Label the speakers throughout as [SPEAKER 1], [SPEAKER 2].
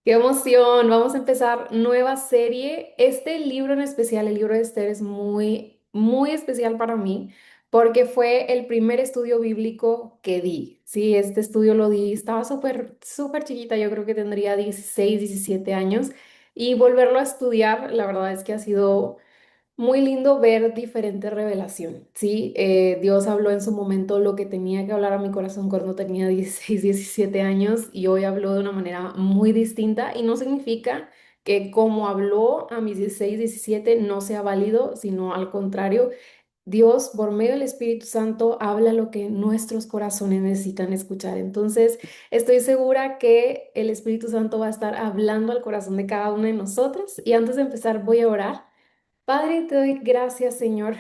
[SPEAKER 1] Qué emoción, vamos a empezar nueva serie. Este libro en especial, el libro de Esther, es muy especial para mí porque fue el primer estudio bíblico que di. Sí, este estudio lo di, estaba súper chiquita, yo creo que tendría 16, 17 años y volverlo a estudiar, la verdad es que ha sido muy lindo ver diferente revelación, ¿sí? Dios habló en su momento lo que tenía que hablar a mi corazón cuando tenía 16, 17 años y hoy habló de una manera muy distinta y no significa que como habló a mis 16, 17 no sea válido, sino al contrario, Dios por medio del Espíritu Santo habla lo que nuestros corazones necesitan escuchar. Entonces, estoy segura que el Espíritu Santo va a estar hablando al corazón de cada uno de nosotros y antes de empezar voy a orar. Padre, te doy gracias, Señor.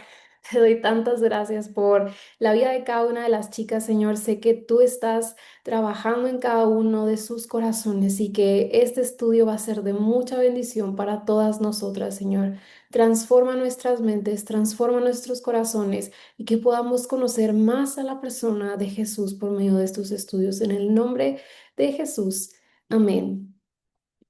[SPEAKER 1] Te doy tantas gracias por la vida de cada una de las chicas, Señor. Sé que tú estás trabajando en cada uno de sus corazones y que este estudio va a ser de mucha bendición para todas nosotras, Señor. Transforma nuestras mentes, transforma nuestros corazones y que podamos conocer más a la persona de Jesús por medio de estos estudios. En el nombre de Jesús. Amén.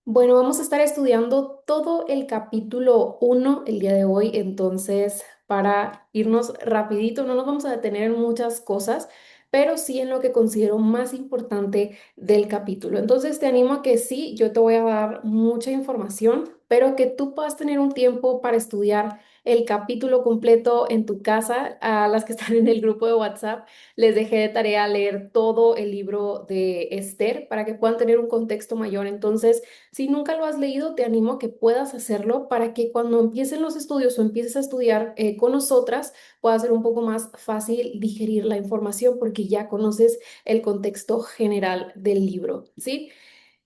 [SPEAKER 1] Bueno, vamos a estar estudiando todo el capítulo 1 el día de hoy, entonces para irnos rapidito, no nos vamos a detener en muchas cosas, pero sí en lo que considero más importante del capítulo. Entonces te animo a que sí, yo te voy a dar mucha información, pero que tú puedas tener un tiempo para estudiar el capítulo completo en tu casa. A las que están en el grupo de WhatsApp, les dejé de tarea leer todo el libro de Esther para que puedan tener un contexto mayor. Entonces, si nunca lo has leído, te animo a que puedas hacerlo para que cuando empiecen los estudios o empieces a estudiar con nosotras, pueda ser un poco más fácil digerir la información porque ya conoces el contexto general del libro, ¿sí?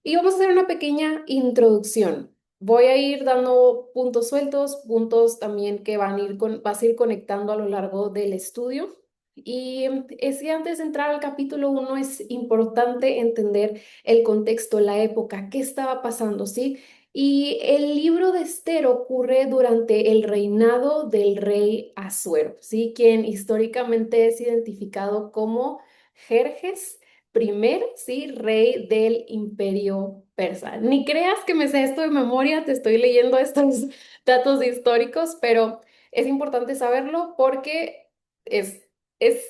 [SPEAKER 1] Y vamos a hacer una pequeña introducción. Voy a ir dando puntos sueltos, puntos también que vas a ir conectando a lo largo del estudio. Y es que antes de entrar al capítulo 1 es importante entender el contexto, la época, qué estaba pasando, ¿sí? Y el libro de Esther ocurre durante el reinado del rey Asuero, ¿sí? Quien históricamente es identificado como Jerjes primer, sí, rey del imperio persa. Ni creas que me sé esto de memoria, te estoy leyendo estos datos históricos, pero es importante saberlo porque es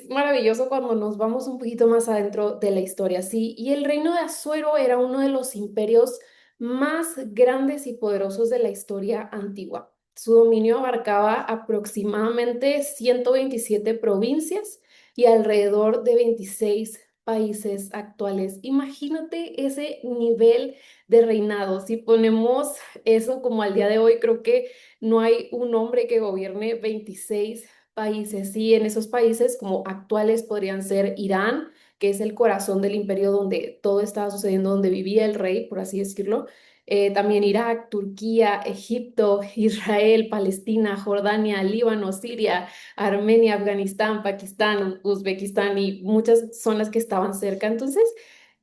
[SPEAKER 1] maravilloso cuando nos vamos un poquito más adentro de la historia, sí. Y el reino de Asuero era uno de los imperios más grandes y poderosos de la historia antigua. Su dominio abarcaba aproximadamente 127 provincias y alrededor de 26 países actuales. Imagínate ese nivel de reinado. Si ponemos eso como al día de hoy, creo que no hay un hombre que gobierne 26 países. Sí, en esos países como actuales podrían ser Irán, que es el corazón del imperio donde todo estaba sucediendo, donde vivía el rey, por así decirlo. También Irak, Turquía, Egipto, Israel, Palestina, Jordania, Líbano, Siria, Armenia, Afganistán, Pakistán, Uzbekistán y muchas son las que estaban cerca. Entonces,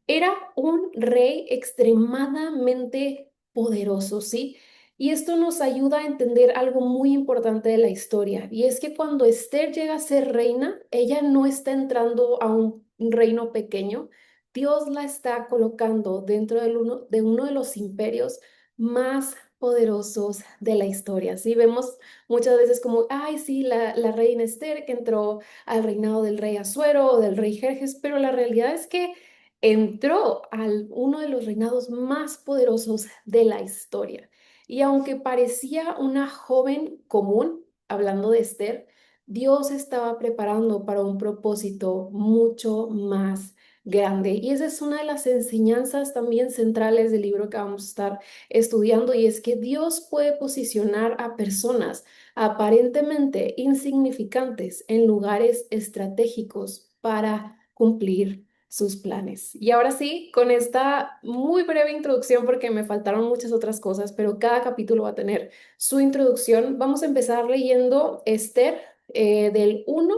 [SPEAKER 1] era un rey extremadamente poderoso, ¿sí? Y esto nos ayuda a entender algo muy importante de la historia, y es que cuando Esther llega a ser reina, ella no está entrando a un reino pequeño, Dios la está colocando dentro de uno de los imperios más poderosos de la historia, ¿sí? Vemos muchas veces como, ay, sí, la reina Esther que entró al reinado del rey Asuero o del rey Jerjes, pero la realidad es que entró al uno de los reinados más poderosos de la historia. Y aunque parecía una joven común, hablando de Esther, Dios estaba preparando para un propósito mucho más grande. Y esa es una de las enseñanzas también centrales del libro que vamos a estar estudiando, y es que Dios puede posicionar a personas aparentemente insignificantes en lugares estratégicos para cumplir sus planes. Y ahora sí, con esta muy breve introducción, porque me faltaron muchas otras cosas, pero cada capítulo va a tener su introducción, vamos a empezar leyendo Esther del 1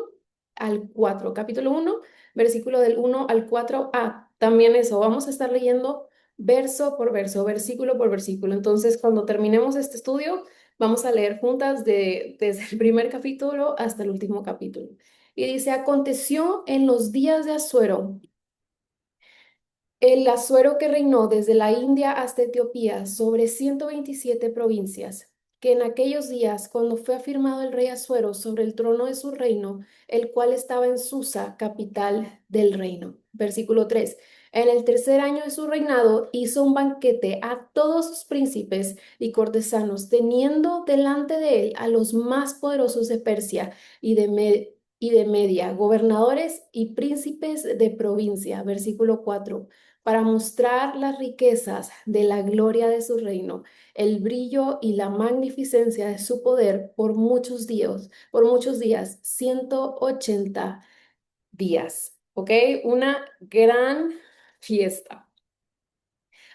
[SPEAKER 1] al 4, capítulo 1, versículo del 1 al 4. También eso, vamos a estar leyendo verso por verso, versículo por versículo. Entonces, cuando terminemos este estudio, vamos a leer juntas desde el primer capítulo hasta el último capítulo. Y dice, aconteció en los días de Asuero El Asuero que reinó desde la India hasta Etiopía sobre 127 provincias, que en aquellos días, cuando fue afirmado el rey Asuero sobre el trono de su reino, el cual estaba en Susa, capital del reino. Versículo 3. En el tercer año de su reinado hizo un banquete a todos sus príncipes y cortesanos, teniendo delante de él a los más poderosos de Persia y de Media, gobernadores y príncipes de provincia. Versículo 4 para mostrar las riquezas de la gloria de su reino, el brillo y la magnificencia de su poder por muchos días, 180 días, ¿ok? Una gran fiesta.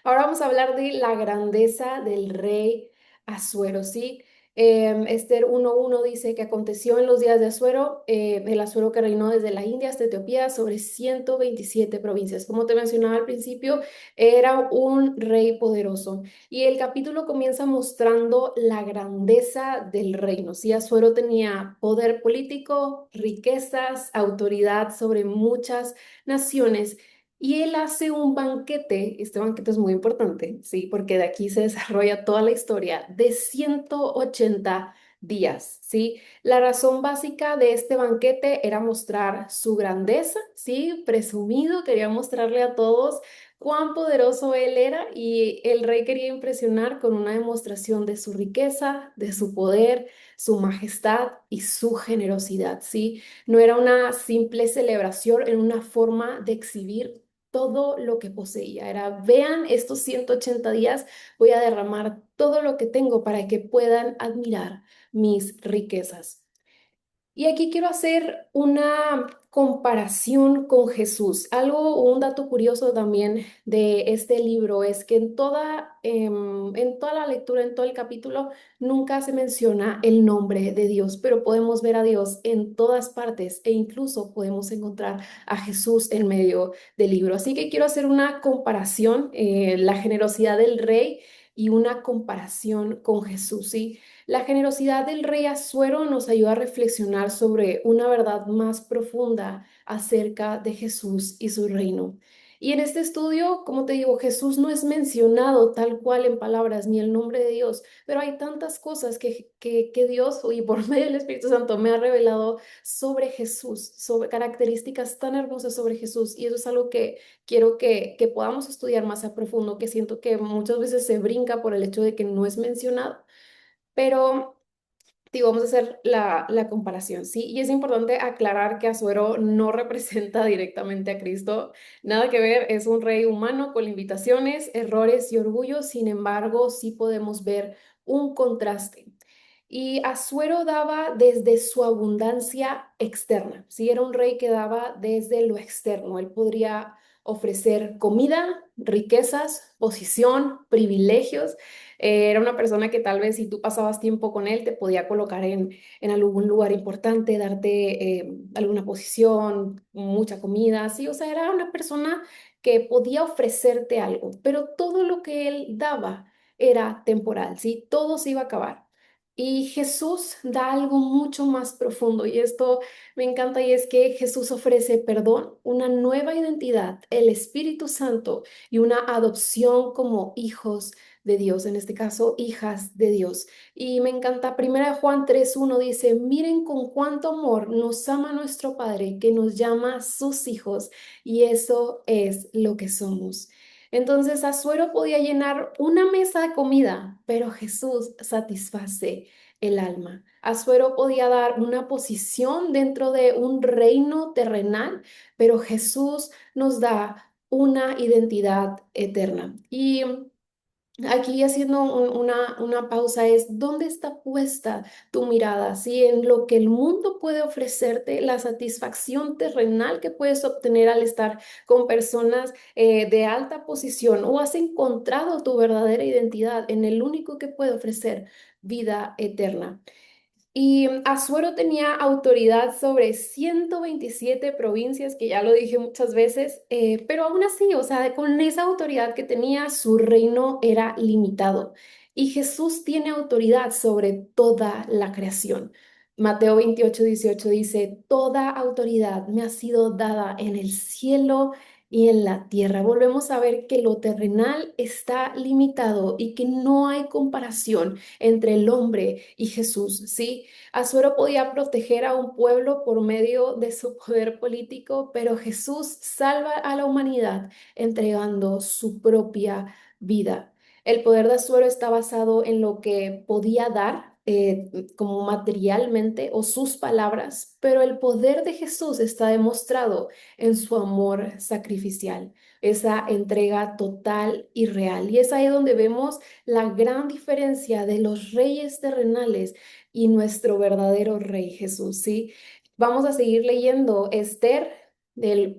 [SPEAKER 1] Ahora vamos a hablar de la grandeza del rey Asuero, ¿sí? Esther 1.1 dice que aconteció en los días de Asuero, el Asuero que reinó desde la India hasta Etiopía sobre 127 provincias. Como te mencionaba al principio, era un rey poderoso. Y el capítulo comienza mostrando la grandeza del reino, ¿sí? Asuero tenía poder político, riquezas, autoridad sobre muchas naciones. Y él hace un banquete, este banquete es muy importante, ¿sí? Porque de aquí se desarrolla toda la historia de 180 días, ¿sí? La razón básica de este banquete era mostrar su grandeza, ¿sí? Presumido, quería mostrarle a todos cuán poderoso él era y el rey quería impresionar con una demostración de su riqueza, de su poder, su majestad y su generosidad, ¿sí? No era una simple celebración, era una forma de exhibir todo lo que poseía. Era, vean estos 180 días, voy a derramar todo lo que tengo para que puedan admirar mis riquezas. Y aquí quiero hacer una comparación con Jesús. Algo, un dato curioso también de este libro es que en toda la lectura, en todo el capítulo, nunca se menciona el nombre de Dios, pero podemos ver a Dios en todas partes e incluso podemos encontrar a Jesús en medio del libro. Así que quiero hacer una comparación, la generosidad del rey y una comparación con Jesús, ¿sí? La generosidad del rey Asuero nos ayuda a reflexionar sobre una verdad más profunda acerca de Jesús y su reino. Y en este estudio, como te digo, Jesús no es mencionado tal cual en palabras ni el nombre de Dios, pero hay tantas cosas que Dios y por medio del Espíritu Santo me ha revelado sobre Jesús, sobre características tan hermosas sobre Jesús. Y eso es algo que quiero que podamos estudiar más a profundo, que siento que muchas veces se brinca por el hecho de que no es mencionado. Pero digo, vamos a hacer la comparación, ¿sí? Y es importante aclarar que Asuero no representa directamente a Cristo, nada que ver, es un rey humano con limitaciones, errores y orgullo, sin embargo, sí podemos ver un contraste. Y Asuero daba desde su abundancia externa, ¿sí? Era un rey que daba desde lo externo, él podría ofrecer comida, riquezas, posición, privilegios. Era una persona que tal vez si tú pasabas tiempo con él te podía colocar en algún lugar importante, darte alguna posición, mucha comida, sí, o sea, era una persona que podía ofrecerte algo, pero todo lo que él daba era temporal, sí, todo se iba a acabar. Y Jesús da algo mucho más profundo y esto me encanta y es que Jesús ofrece perdón, una nueva identidad, el Espíritu Santo y una adopción como hijos de Dios, en este caso, hijas de Dios. Y me encanta, primera Juan 3.1 dice, miren con cuánto amor nos ama nuestro Padre, que nos llama sus hijos, y eso es lo que somos. Entonces, Asuero podía llenar una mesa de comida, pero Jesús satisface el alma. Asuero podía dar una posición dentro de un reino terrenal, pero Jesús nos da una identidad eterna. Y aquí haciendo una pausa es, ¿dónde está puesta tu mirada? ¿Sí? En lo que el mundo puede ofrecerte, la satisfacción terrenal que puedes obtener al estar con personas de alta posición, o has encontrado tu verdadera identidad en el único que puede ofrecer vida eterna. Y Asuero tenía autoridad sobre 127 provincias, que ya lo dije muchas veces, pero aún así, o sea, con esa autoridad que tenía, su reino era limitado. Y Jesús tiene autoridad sobre toda la creación. Mateo 28:18 dice, toda autoridad me ha sido dada en el cielo y en la tierra. Volvemos a ver que lo terrenal está limitado y que no hay comparación entre el hombre y Jesús, ¿sí? Asuero podía proteger a un pueblo por medio de su poder político, pero Jesús salva a la humanidad entregando su propia vida. El poder de Asuero está basado en lo que podía dar como materialmente o sus palabras, pero el poder de Jesús está demostrado en su amor sacrificial, esa entrega total y real. Y es ahí donde vemos la gran diferencia de los reyes terrenales y nuestro verdadero rey Jesús, ¿sí? Vamos a seguir leyendo Esther del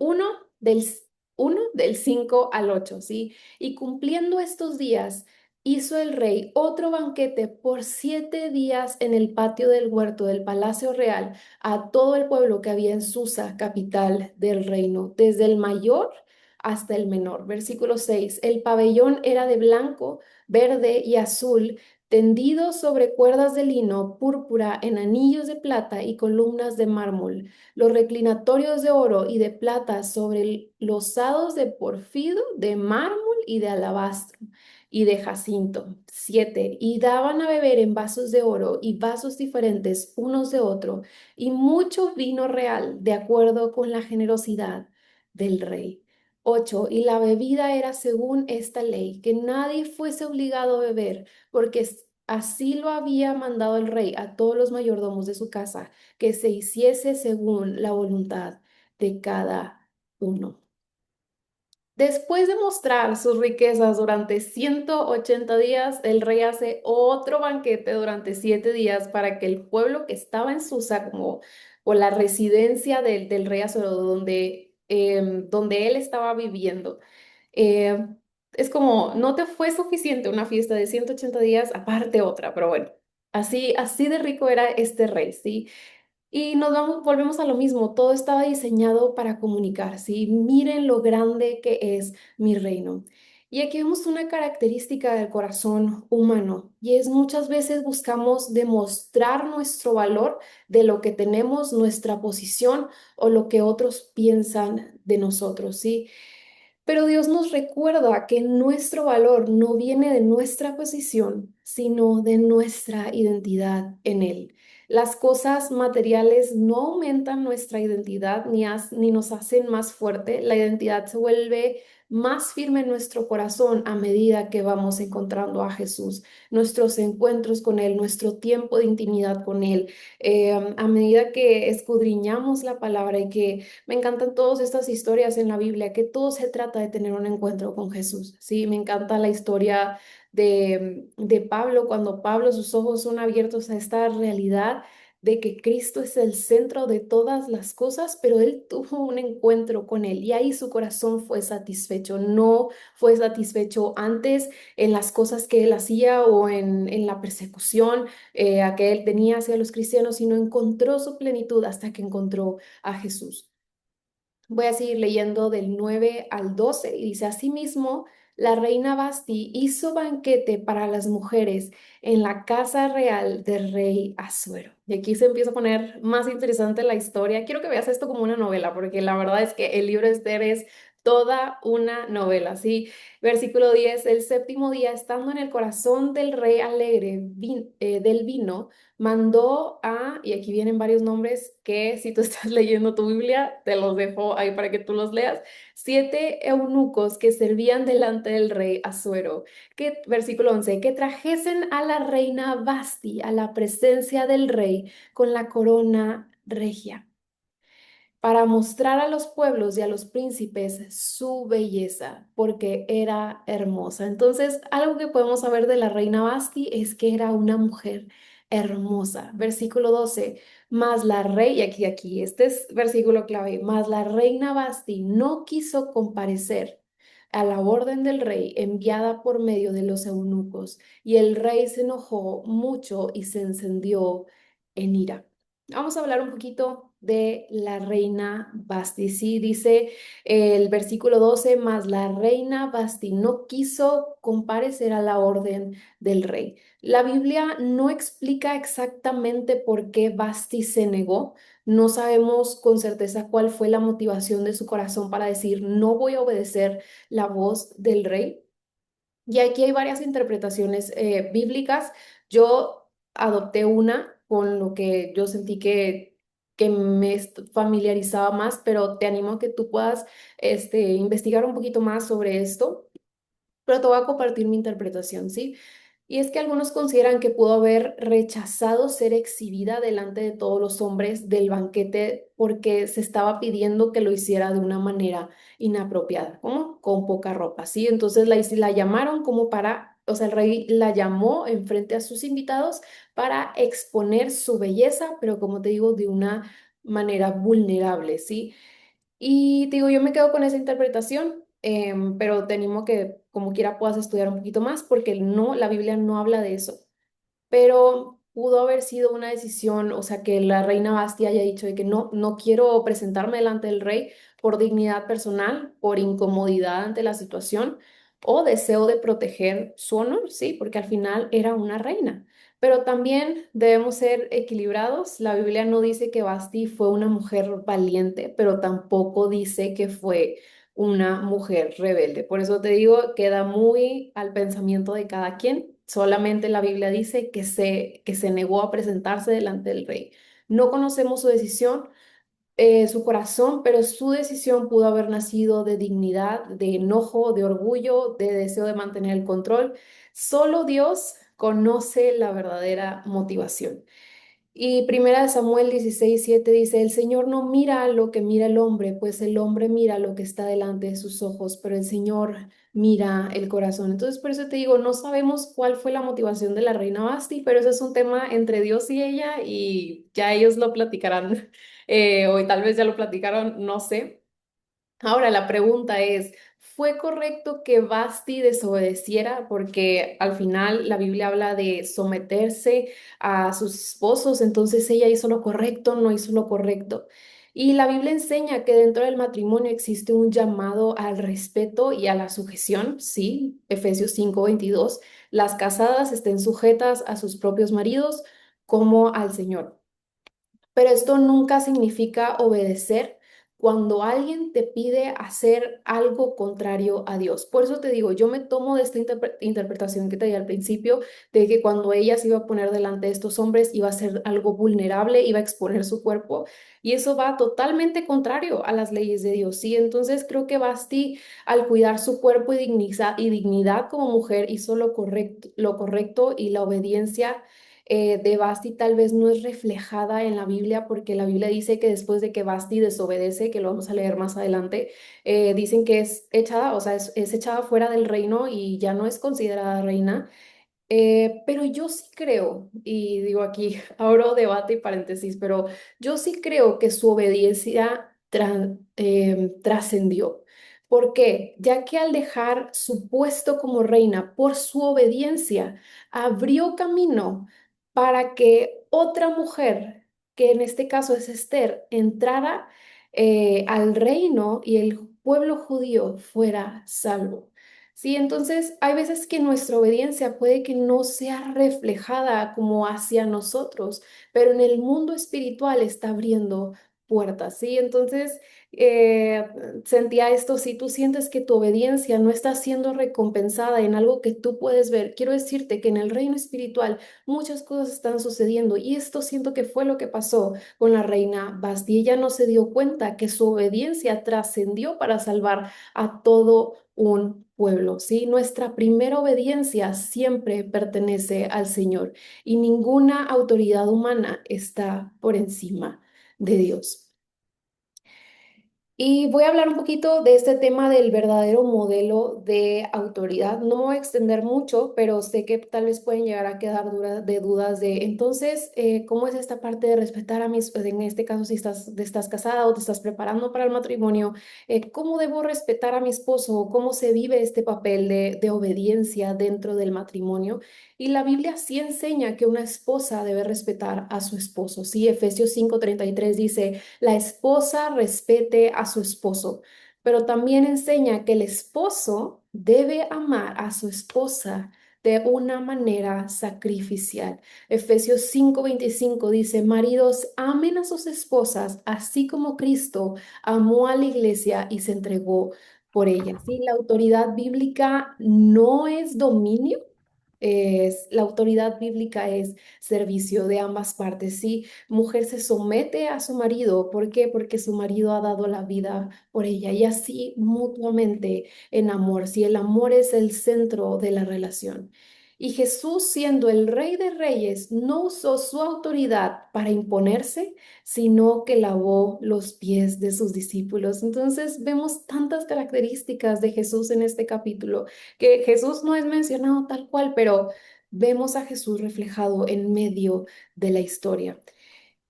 [SPEAKER 1] del 1 del 5 al 8, ¿sí? Y cumpliendo estos días, hizo el rey otro banquete por 7 días en el patio del huerto del palacio real a todo el pueblo que había en Susa, capital del reino, desde el mayor hasta el menor. Versículo 6. El pabellón era de blanco, verde y azul, tendido sobre cuerdas de lino púrpura en anillos de plata y columnas de mármol. Los reclinatorios de oro y de plata sobre losados de porfido, de mármol y de alabastro y de jacinto. 7. Y daban a beber en vasos de oro y vasos diferentes unos de otro, y mucho vino real, de acuerdo con la generosidad del rey. 8. Y la bebida era según esta ley, que nadie fuese obligado a beber, porque así lo había mandado el rey a todos los mayordomos de su casa, que se hiciese según la voluntad de cada uno. Después de mostrar sus riquezas durante 180 días, el rey hace otro banquete durante 7 días para que el pueblo que estaba en Susa, como o la residencia del rey Asuero, donde él estaba viviendo, eh, es como, no te fue suficiente una fiesta de 180 días, aparte otra, pero bueno, así de rico era este rey, ¿sí? Y volvemos a lo mismo, todo estaba diseñado para comunicar, ¿sí? Miren lo grande que es mi reino. Y aquí vemos una característica del corazón humano, y es muchas veces buscamos demostrar nuestro valor de lo que tenemos, nuestra posición o lo que otros piensan de nosotros, ¿sí? Pero Dios nos recuerda que nuestro valor no viene de nuestra posición, sino de nuestra identidad en Él. Las cosas materiales no aumentan nuestra identidad ni nos hacen más fuerte. La identidad se vuelve más firme en nuestro corazón a medida que vamos encontrando a Jesús, nuestros encuentros con Él, nuestro tiempo de intimidad con Él, a medida que escudriñamos la palabra y que me encantan todas estas historias en la Biblia, que todo se trata de tener un encuentro con Jesús. Sí, me encanta la historia de Pablo, cuando Pablo, sus ojos son abiertos a esta realidad de que Cristo es el centro de todas las cosas, pero él tuvo un encuentro con él y ahí su corazón fue satisfecho. No fue satisfecho antes en las cosas que él hacía o en la persecución a que él tenía hacia los cristianos, sino encontró su plenitud hasta que encontró a Jesús. Voy a seguir leyendo del 9 al 12 y dice, asimismo, la reina Basti hizo banquete para las mujeres en la casa real del rey Asuero. Y aquí se empieza a poner más interesante la historia. Quiero que veas esto como una novela, porque la verdad es que el libro de Esther es toda una novela, ¿sí? Versículo 10, el séptimo día, estando en el corazón del rey alegre del vino, mandó y aquí vienen varios nombres que si tú estás leyendo tu Biblia, te los dejo ahí para que tú los leas, 7 eunucos que servían delante del rey Asuero, versículo 11, que trajesen a la reina Basti a la presencia del rey con la corona regia para mostrar a los pueblos y a los príncipes su belleza, porque era hermosa. Entonces, algo que podemos saber de la reina Basti es que era una mujer hermosa. Versículo 12, mas la rey, y aquí, este es versículo clave, mas la reina Basti no quiso comparecer a la orden del rey enviada por medio de los eunucos, y el rey se enojó mucho y se encendió en ira. Vamos a hablar un poquito de la reina Basti. Sí, dice el versículo 12, mas la reina Basti no quiso comparecer a la orden del rey. La Biblia no explica exactamente por qué Basti se negó, no sabemos con certeza cuál fue la motivación de su corazón para decir, no voy a obedecer la voz del rey. Y aquí hay varias interpretaciones bíblicas. Yo adopté una con lo que yo sentí que me familiarizaba más, pero te animo a que tú puedas investigar un poquito más sobre esto, pero te voy a compartir mi interpretación, ¿sí? Y es que algunos consideran que pudo haber rechazado ser exhibida delante de todos los hombres del banquete porque se estaba pidiendo que lo hiciera de una manera inapropiada, como con poca ropa, ¿sí? Entonces la llamaron como para, o sea, el rey la llamó en frente a sus invitados para exponer su belleza, pero como te digo, de una manera vulnerable, ¿sí? Y te digo, yo me quedo con esa interpretación, pero te animo que como quiera puedas estudiar un poquito más porque no, la Biblia no habla de eso, pero pudo haber sido una decisión, o sea, que la reina Basti haya dicho de que no, no quiero presentarme delante del rey por dignidad personal, por incomodidad ante la situación o deseo de proteger su honor, sí, porque al final era una reina. Pero también debemos ser equilibrados. La Biblia no dice que Basti fue una mujer valiente, pero tampoco dice que fue una mujer rebelde. Por eso te digo, queda muy al pensamiento de cada quien. Solamente la Biblia dice que se negó a presentarse delante del rey. No conocemos su decisión, su corazón, pero su decisión pudo haber nacido de dignidad, de enojo, de orgullo, de deseo de mantener el control. Solo Dios conoce la verdadera motivación. Y Primera de Samuel 16:7 dice, el Señor no mira lo que mira el hombre, pues el hombre mira lo que está delante de sus ojos, pero el Señor mira el corazón. Entonces, por eso te digo, no sabemos cuál fue la motivación de la reina Basti, pero ese es un tema entre Dios y ella y ya ellos lo platicarán, o tal vez ya lo platicaron, no sé. Ahora la pregunta es, ¿fue correcto que Basti desobedeciera? Porque al final la Biblia habla de someterse a sus esposos, entonces ella hizo lo correcto, no hizo lo correcto. Y la Biblia enseña que dentro del matrimonio existe un llamado al respeto y a la sujeción, sí, Efesios 5:22, las casadas estén sujetas a sus propios maridos como al Señor. Pero esto nunca significa obedecer cuando alguien te pide hacer algo contrario a Dios. Por eso te digo, yo me tomo de esta interpretación que te di al principio, de que cuando ella se iba a poner delante de estos hombres, iba a hacer algo vulnerable, iba a exponer su cuerpo, y eso va totalmente contrario a las leyes de Dios. Sí, entonces creo que Basti, al cuidar su cuerpo y dignidad como mujer, hizo lo correcto y la obediencia de Basti tal vez no es reflejada en la Biblia, porque la Biblia dice que después de que Basti desobedece, que lo vamos a leer más adelante, dicen que es echada, o sea, es echada fuera del reino y ya no es considerada reina. Pero yo sí creo, y digo aquí, abro debate y paréntesis, pero yo sí creo que su obediencia trascendió. ¿Por qué? Ya que al dejar su puesto como reina por su obediencia, abrió camino para que otra mujer, que en este caso es Esther, entrara al reino y el pueblo judío fuera salvo. Sí, entonces hay veces que nuestra obediencia puede que no sea reflejada como hacia nosotros, pero en el mundo espiritual está abriendo puertas, ¿sí? Entonces eh, sentía esto, si tú sientes que tu obediencia no está siendo recompensada en algo que tú puedes ver, quiero decirte que en el reino espiritual muchas cosas están sucediendo y esto siento que fue lo que pasó con la reina Basti. Ella no se dio cuenta que su obediencia trascendió para salvar a todo un pueblo, ¿sí? Nuestra primera obediencia siempre pertenece al Señor y ninguna autoridad humana está por encima de Dios. Y voy a hablar un poquito de este tema del verdadero modelo de autoridad. No me voy a extender mucho, pero sé que tal vez pueden llegar a quedar de dudas de entonces, ¿cómo es esta parte de respetar a mis, pues, en este caso, si estás casada o te estás preparando para el matrimonio, cómo debo respetar a mi esposo? ¿Cómo se vive este papel de obediencia dentro del matrimonio? Y la Biblia sí enseña que una esposa debe respetar a su esposo. Sí, Efesios 5:33 dice la esposa respete a su esposo, pero también enseña que el esposo debe amar a su esposa de una manera sacrificial. Efesios 5:25 dice, maridos, amen a sus esposas, así como Cristo amó a la iglesia y se entregó por ella. ¿Sí? La autoridad bíblica no es dominio. La autoridad bíblica es servicio de ambas partes. Sí, mujer se somete a su marido. ¿Por qué? Porque su marido ha dado la vida por ella y así mutuamente en amor. Si el amor es el centro de la relación. Y Jesús, siendo el Rey de Reyes, no usó su autoridad para imponerse, sino que lavó los pies de sus discípulos. Entonces vemos tantas características de Jesús en este capítulo, que Jesús no es mencionado tal cual, pero vemos a Jesús reflejado en medio de la historia.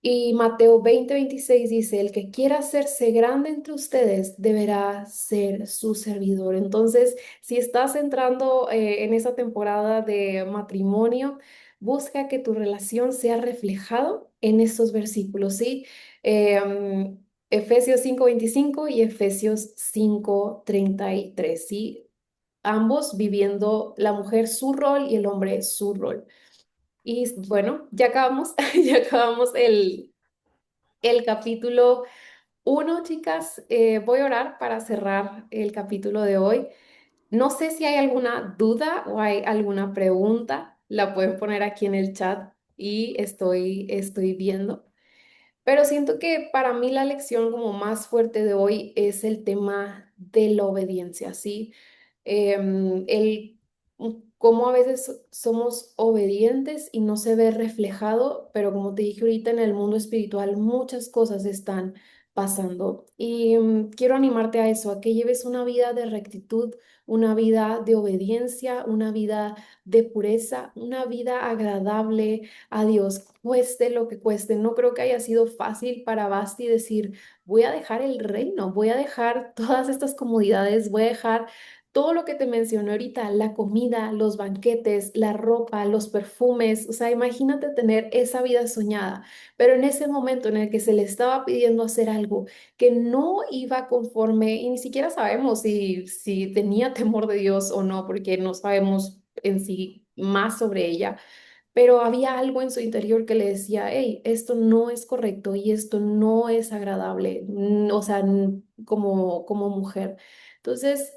[SPEAKER 1] Y Mateo 20:26 dice, el que quiera hacerse grande entre ustedes deberá ser su servidor. Entonces, si estás entrando en esa temporada de matrimonio, busca que tu relación sea reflejado en estos versículos, ¿sí? Efesios 5:25 y Efesios 5:33, ¿sí? Ambos viviendo la mujer su rol y el hombre su rol. Y bueno, ya acabamos, ya acabamos el capítulo 1, chicas. Voy a orar para cerrar el capítulo de hoy. No sé si hay alguna duda o hay alguna pregunta. La pueden poner aquí en el chat y estoy viendo. Pero siento que para mí la lección como más fuerte de hoy es el tema de la obediencia, ¿sí? El cómo a veces somos obedientes y no se ve reflejado, pero como te dije ahorita, en el mundo espiritual muchas cosas están pasando. Y quiero animarte a eso, a que lleves una vida de rectitud, una vida de obediencia, una vida de pureza, una vida agradable a Dios, cueste lo que cueste. No creo que haya sido fácil para Basti decir, voy a dejar el reino, voy a dejar todas estas comodidades, voy a dejar todo lo que te mencioné ahorita, la comida, los banquetes, la ropa, los perfumes. O sea, imagínate tener esa vida soñada, pero en ese momento en el que se le estaba pidiendo hacer algo que no iba conforme, y ni siquiera sabemos si tenía temor de Dios o no, porque no sabemos en sí más sobre ella, pero había algo en su interior que le decía, hey, esto no es correcto y esto no es agradable, o sea, como mujer. Entonces,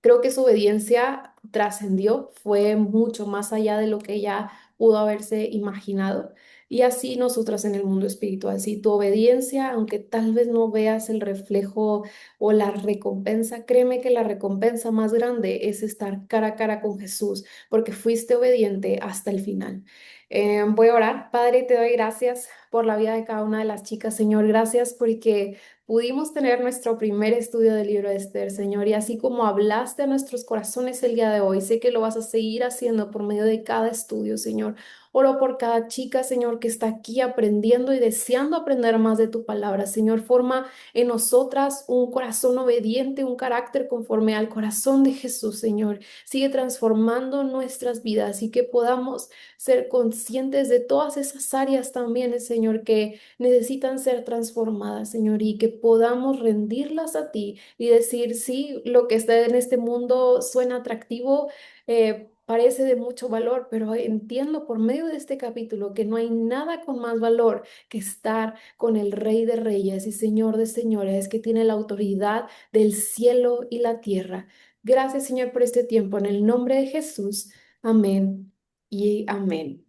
[SPEAKER 1] creo que su obediencia trascendió, fue mucho más allá de lo que ella pudo haberse imaginado. Y así nosotras en el mundo espiritual, si tu obediencia, aunque tal vez no veas el reflejo o la recompensa, créeme que la recompensa más grande es estar cara a cara con Jesús, porque fuiste obediente hasta el final. Voy a orar. Padre, te doy gracias por la vida de cada una de las chicas, Señor. Gracias porque pudimos tener nuestro primer estudio del libro de Esther, Señor, y así como hablaste a nuestros corazones el día de hoy, sé que lo vas a seguir haciendo por medio de cada estudio, Señor. Oro por cada chica, Señor, que está aquí aprendiendo y deseando aprender más de tu palabra. Señor, forma en nosotras un corazón obediente, un carácter conforme al corazón de Jesús, Señor. Sigue transformando nuestras vidas y que podamos ser conscientes de todas esas áreas también, Señor, que necesitan ser transformadas, Señor, y que podamos rendirlas a ti y decir, sí, lo que está en este mundo suena atractivo, parece de mucho valor, pero entiendo por medio de este capítulo que no hay nada con más valor que estar con el Rey de Reyes y Señor de Señores, que tiene la autoridad del cielo y la tierra. Gracias, Señor, por este tiempo. En el nombre de Jesús. Amén y amén.